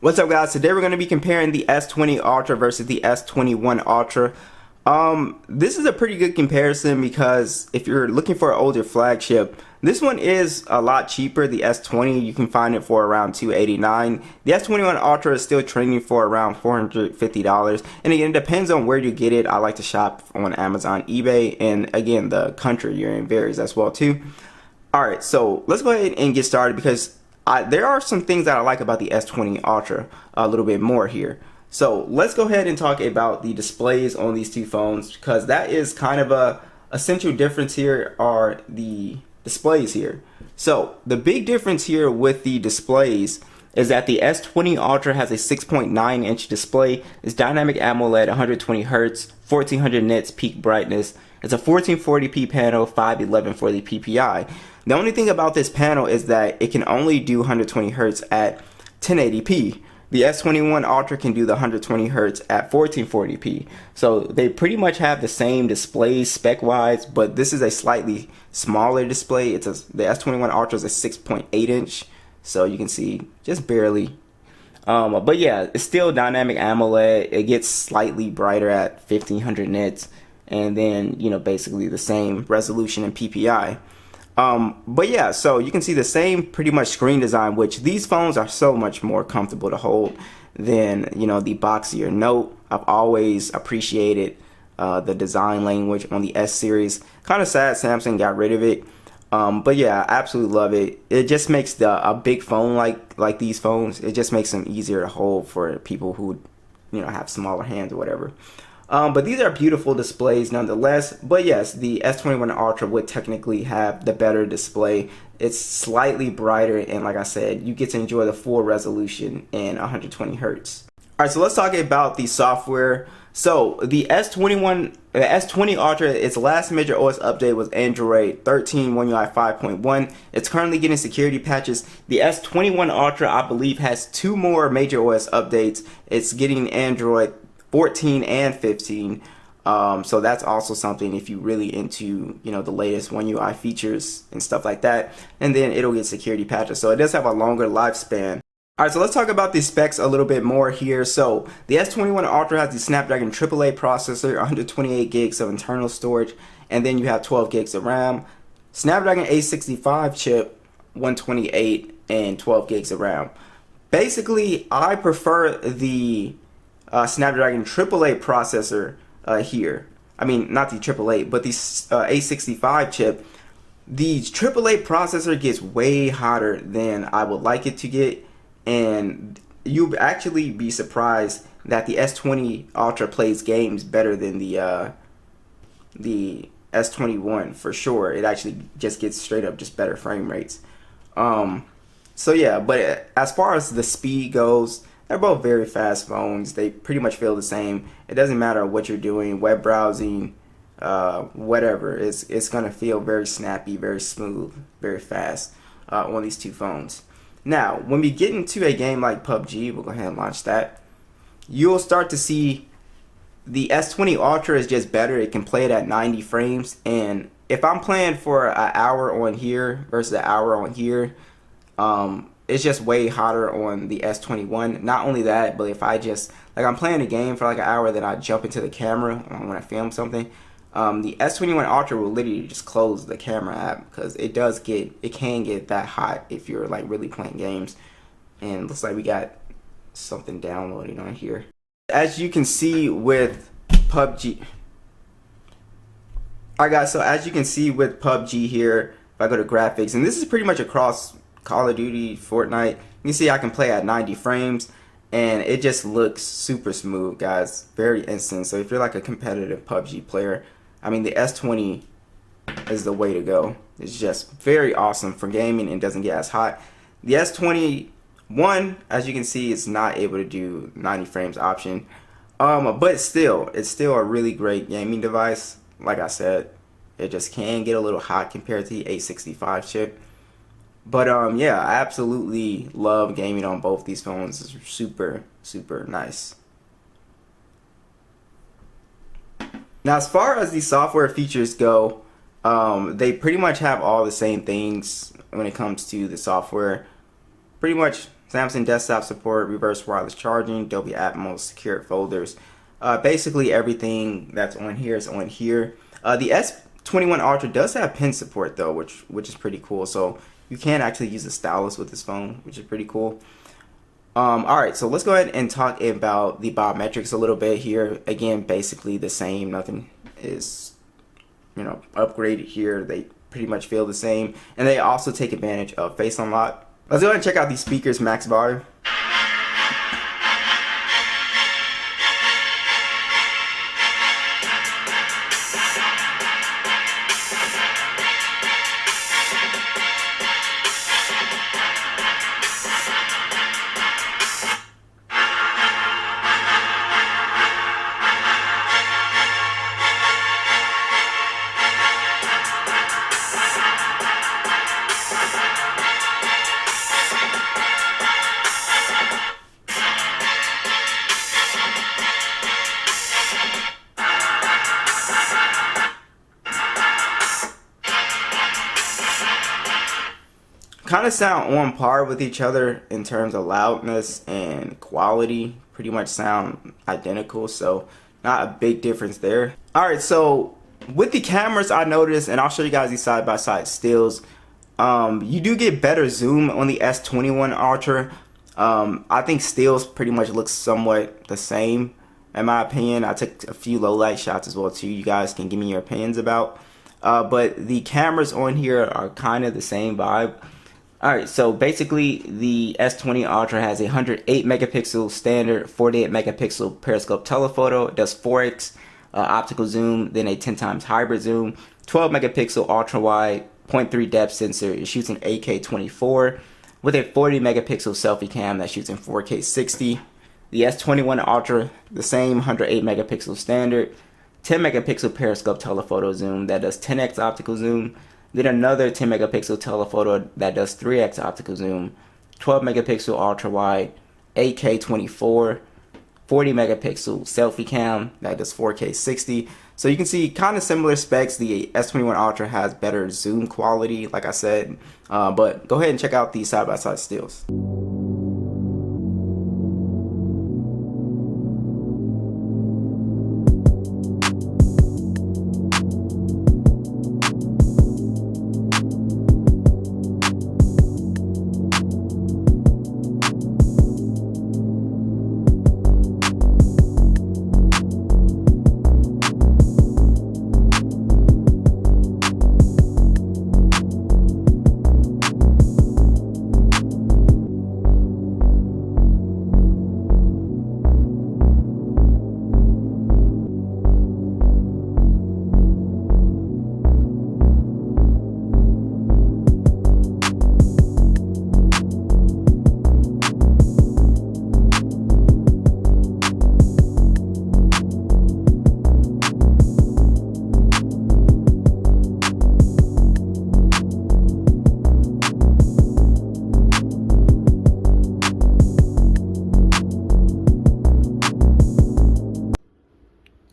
What's up, guys? Today we're going to be comparing the S20 Ultra versus the S21 Ultra. This is a pretty good comparison because if you're looking for an older flagship, this one is a lot cheaper. The S20, you can find it for around $289. The S21 Ultra is still trending for around $450. And again, it depends on where you get it. I like to shop on Amazon, eBay, and again, the country you're in varies as well too. Alright, so let's go ahead and get started because there are some things that I like about the S20 Ultra a little bit more here. So let's go ahead and talk about the displays on these two phones, because that is kind of a essential difference here are the displays here. So the big difference here with the displays is that the S20 Ultra has a 6.9 inch display. It's dynamic AMOLED, 120 Hz, 1400 nits peak brightness. It's a 1440p panel, 511 for the PPI. The only thing about this panel is that it can only do 120 Hz at 1080p. The S21 Ultra can do the 120 Hz at 1440p. So they pretty much have the same display spec-wise, but this is a slightly smaller display. The S21 Ultra is a 6.8 inch, so you can see just barely. But yeah, it's still dynamic AMOLED. It gets slightly brighter at 1500 nits, and then basically the same resolution in PPI. But yeah, so you can see the same pretty much screen design, which these phones are so much more comfortable to hold than the boxier Note. I've always appreciated the design language on the S series. Kind of sad Samsung got rid of it. But yeah, I absolutely love it. It just makes a big phone like these phones, it just makes them easier to hold for people who have smaller hands or whatever. But these are beautiful displays nonetheless. But yes, the S21 Ultra would technically have the better display. It's slightly brighter, and like I said, you get to enjoy the full resolution in 120 Hz. Alright, so let's talk about the software. So the S20 Ultra, its last major OS update was Android 13 One UI 5.1. It's currently getting security patches. The S21 Ultra, I believe, has 2 more major OS updates. It's getting Android 14 and 15, so that's also something if you really into the latest One UI features and stuff like that, and then it'll get security patches, so it does have a longer lifespan. Alright, so let's talk about the specs a little bit more here. So the S21 Ultra has the Snapdragon AAA processor, 128 gigs of internal storage, and then you have 12 gigs of RAM. Snapdragon A65 chip, 128 and 12 gigs of RAM. Basically, I prefer the Snapdragon AAA processor here. I mean, not the AAA, but the A65 chip. The AAA processor gets way hotter than I would like it to get, and you'd actually be surprised that the S20 Ultra plays games better than the S21 for sure. It actually just gets straight up just better frame rates. So yeah, but as far as the speed goes, they're both very fast phones. They pretty much feel the same. It doesn't matter what you're doing, web browsing, whatever. It's gonna feel very snappy, very smooth, very fast on these two phones. Now, when we get into a game like PUBG, we'll go ahead and launch that. You'll start to see the S20 Ultra is just better. It can play it at 90 frames, and if I'm playing for an hour on here versus an hour on here, it's just way hotter on the S21. Not only that, but if I just, I'm playing a game for like an hour, then I jump into the camera when I film something, the S21 Ultra will literally just close the camera app because it can get that hot if you're really playing games. And looks like we got something downloading on here. As you can see with PUBG, alright guys, so as you can see with PUBG here, if I go to graphics, and this is pretty much across Call of Duty, Fortnite, you can see I can play at 90 frames, and it just looks super smooth, guys. Very instant. So if you're like a competitive PUBG player, I mean, the S20 is the way to go. It's just very awesome for gaming and doesn't get as hot. The S21, as you can see, is not able to do 90 frames option, but still, it's still a really great gaming device. Like I said, it just can get a little hot compared to the A65 chip. But yeah, I absolutely love gaming on both these phones. It's super, super nice. Now, as far as the software features go, they pretty much have all the same things when it comes to the software. Pretty much Samsung desktop support, reverse wireless charging, Dolby Atmos, secure folders. Basically everything that's on here is on here. The S21 Ultra does have pen support though, which is pretty cool. So you can actually use a stylus with this phone, which is pretty cool. Alright, so let's go ahead and talk about the biometrics a little bit here. Again, basically the same. Nothing is, upgraded here. They pretty much feel the same. And they also take advantage of Face Unlock. Let's go ahead and check out these speakers max volume. Kind of sound on par with each other in terms of loudness and quality. Pretty much sound identical, so not a big difference there. Alright, so with the cameras I noticed, and I'll show you guys these side-by-side stills, you do get better zoom on the S21 Ultra. I think stills pretty much looks somewhat the same in my opinion. I took a few low light shots as well too. You guys can give me your opinions about. But the cameras on here are kind of the same vibe. Alright, so basically the S20 Ultra has a 108 megapixel standard 48 megapixel periscope telephoto. It does 4x optical zoom, then a 10 times hybrid zoom, 12 megapixel ultra wide, 0.3 depth sensor. It shoots in 8K 24 with a 40 megapixel selfie cam that shoots in 4K 60. The S21 Ultra, the same 108 megapixel standard, 10 megapixel periscope telephoto zoom that does 10x optical zoom. Then another 10 megapixel telephoto that does 3x optical zoom, 12 megapixel ultra wide, 8K 24, 40 megapixel selfie cam that does 4K 60. So you can see kind of similar specs. The S21 Ultra has better zoom quality, like I said. But go ahead and check out these side-by-side stills.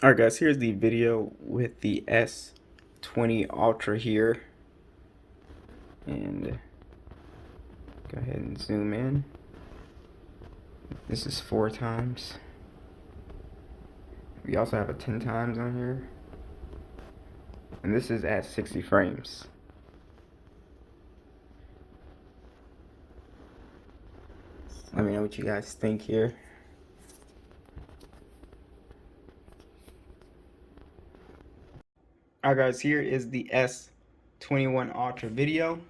Alright guys, here's the video with the S20 Ultra here. And go ahead and zoom in. This is 4 times. We also have a 10 times on here. And this is at 60 frames. Let me know what you guys think here. Alright guys, here is the S21 Ultra video.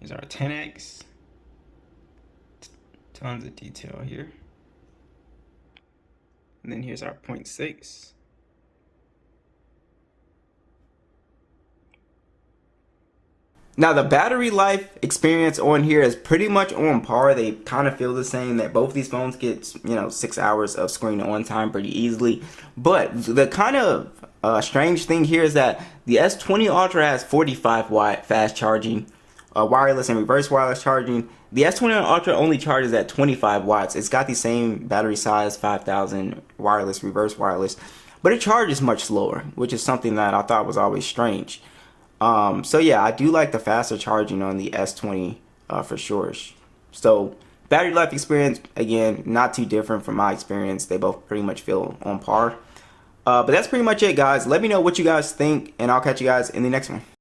Here's our 10x. Tons of detail here. And then here's our 0.6. Now the battery life experience on here is pretty much on par. They kind of feel the same. That both these phones get 6 hours of screen on time pretty easily. But the kind of strange thing here is that the S20 Ultra has 45 watt fast charging, wireless and reverse wireless charging. The S21 Ultra only charges at 25 watts. It's got the same battery size, 5000 wireless, reverse wireless, but it charges much slower, which is something that I thought was always strange. So yeah, I do like the faster charging on the S20 for sure. So battery life experience, again, not too different from my experience. They both pretty much feel on par. But that's pretty much it, guys. Let me know what you guys think, and I'll catch you guys in the next one.